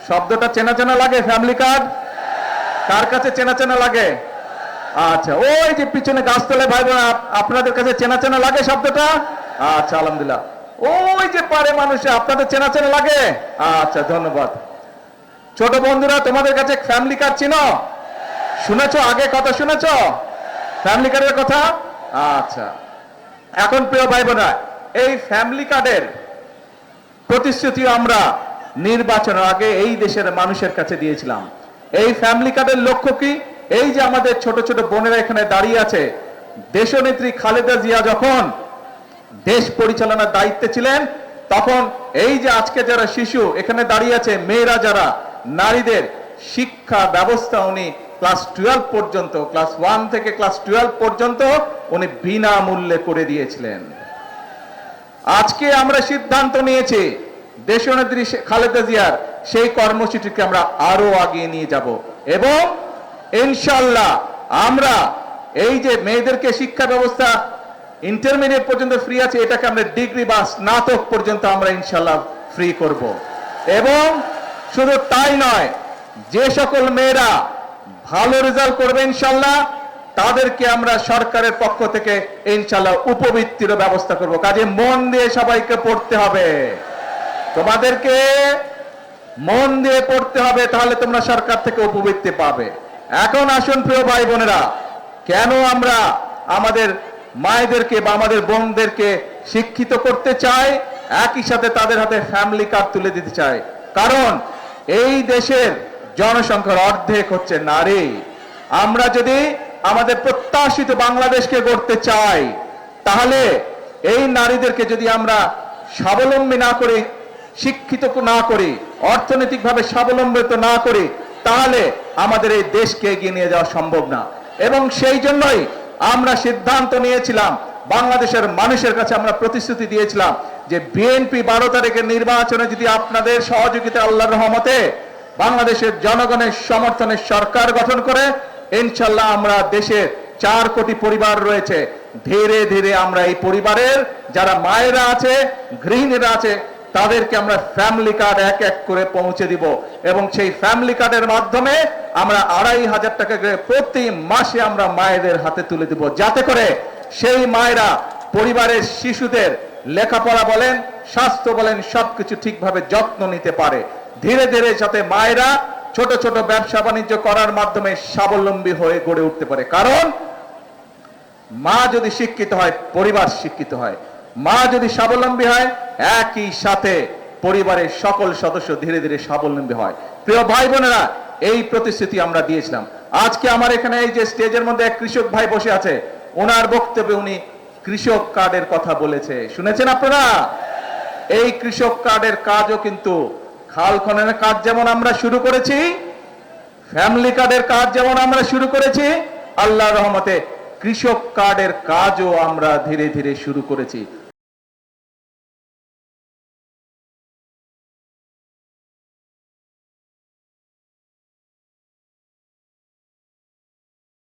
শব্দটা চেনা চেনা লাগে? ফ্যামিলি কার্ড কার কাছে চেনা চেনা লাগে? আচ্ছা, ওই যে পিছনে গাছতলায় ভাই বোন, আপনাদের কাছে চেনা চেনা লাগে শব্দটা? আচ্ছা, আলহামদুলিল্লাহ। ওই যে পারে মানুষে, আপনাদের চেনা চেনা লাগে? আচ্ছা, ধন্যবাদ। ছোট বন্ধুরা, তোমাদের কাছে ফ্যামিলি কার্ড চিনো? শুনেছো? আগে কথা শুনেছো ফ্যামিলি কার্ডের কথা? আচ্ছা, এখন প্রিয় ভাই বোনেরা, এই ফ্যামিলি কার্ডের প্রতিশ্রুতি আমরা নির্বাচনের আগে এই দেশের মানুষের কাছে দিয়েছিলাম। এই ফ্যামিলি কার্ডের লক্ষ্য কি? এই যে আমাদের ছোট ছোট বোনেরা এখানে দাঁড়িয়ে আছে, দেশনেত্রী খালেদা জিয়া যখন দেশ পরিচালনার দায়িত্বে ছিলেন, তখন এই যে আজকে যারা শিশু এখানে দাঁড়িয়ে আছে, মেয়েরা যারা, নারীদের শিক্ষা ব্যবস্থা উনি ক্লাস 12 পর্যন্ত, ক্লাস 1 থেকে ক্লাস 12 পর্যন্ত উনি বিনামূল্যে করে দিয়েছিলেন। আজকে আমরা সিদ্ধান্ত নিয়েছি দেশনেত্রী খালেদা জিয়ার সেই কর্মসূচিকে আমরা আরো আগিয়ে নিয়ে যাব এবং ইনশাআল্লাহ আমরা এই যে মেয়েদেরকে শিক্ষা ব্যবস্থা ইন্টারমিডিয়েট পর্যন্ত ফ্রি আছে, এটাকে আমরা ডিগ্রি বা স্নাতক পর্যন্ত আমরা ইনশাআল্লাহ ফ্রি করব। এবং শুধু তাই নয়, যে সকল মেয়েরা ভালো রেজাল্ট করবে ইনশাআল্লাহ তাদেরকে আমরা সরকারের পক্ষ থেকে ইনশাআল্লাহ উপবৃত্তির ব্যবস্থা করব। কাজে মন দিয়ে সবাইকে পড়তে হবে, তোমাদেরকে মন দিয়ে পড়তে হবে, তাহলে তোমরা সরকার থেকে উপবৃত্তি পাবে। এখন আসুন প্রিয় ভাই বোনেরা, কেন আমরা আমাদের মায়েদেরকে বা আমাদের বোনদেরকে শিক্ষিত করতে চাই, একই সাথে তাদের হাতে ফ্যামিলি কার্ড তুলে দিতে চাই? কারণ এই দেশের জনসংখ্যার অর্ধেক হচ্ছে নারী। আমরা যদি আমাদের প্রত্যাশিত বাংলাদেশকে গড়তে চাই, তাহলে এই নারীদেরকে যদি আমরা স্বাবলম্বী না করি, শিক্ষিত না করি, অর্থনৈতিকভাবে স্বাবলম্বিত না করি, তাহলে আমাদের এই দেশকে এগিয়ে নিয়ে যাওয়া সম্ভব না। এবং সেই জন্যই আমরা সিদ্ধান্ত নিয়েছিলাম, বাংলাদেশের মানুষের কাছে আমরা প্রতিশ্রুতি দিয়েছিলাম যে বিএনপি 12 তারিখের নির্বাচনে যদি আপনাদের সহযোগিতা, আল্লাহর রহমতে বাংলাদেশের জনগণের সমর্থনে সরকার গঠন করে, ইনশাআল্লাহ আমরা দেশের 4 কোটি পরিবার রয়েছে, ধীরে ধীরে আমরা এই পরিবারের যারা মায়েরা আছে, গৃহিণীরা আছে, তাদেরকে আমরা ফ্যামিলি কার্ড এক এক করে পৌঁছে দিব এবং সেই ফ্যামিলি কার্ডের মাধ্যমে আমরা 2500 টাকা করে প্রতি মাসে আমরা মায়েদের হাতে তুলে দিব, যাতে করে সেই মায়েরা পরিবারের শিশুদের লেখাপড়া বলেন, স্বাস্থ্য বলেন, সবকিছু ঠিকভাবে যত্ন নিতে পারে। ধীরে ধীরে যাতে মায়েরা ছোট ছোট ব্যবসা বাণিজ্য করার মাধ্যমে স্বাবলম্বী হয়ে গড়ে উঠতে পারে। কারণ মা যদি শিক্ষিত হয়, পরিবার শিক্ষিত হয়। মা যদি স্বাবলম্বী হয়, একই সাথে পরিবারের সকল সদস্য ধীরে ধীরে স্বাবলম্বী হয়। প্রিয় ভাই বোনেরা, এই প্রতিশ্রুতি আমরা দিয়েছিলাম। আজকে আমার এখানে এই যে স্টেজের মধ্যে এক কৃষক ভাই বসে আছে, ওনার বক্তব্যে উনি কৃষক কার্ডের কথা বলেছে, শুনেছেন আপনারা? এই কৃষক কার্ডের কাজও কিন্তু খাল খননের কাজ যেমন আমরা শুরু করেছি, ফ্যামিলি কার্ডের কাজ যেমন আমরা শুরু করেছি, আল্লাহর রহমতে কৃষক কার্ডের কাজও আমরা ধীরে ধীরে শুরু করেছি।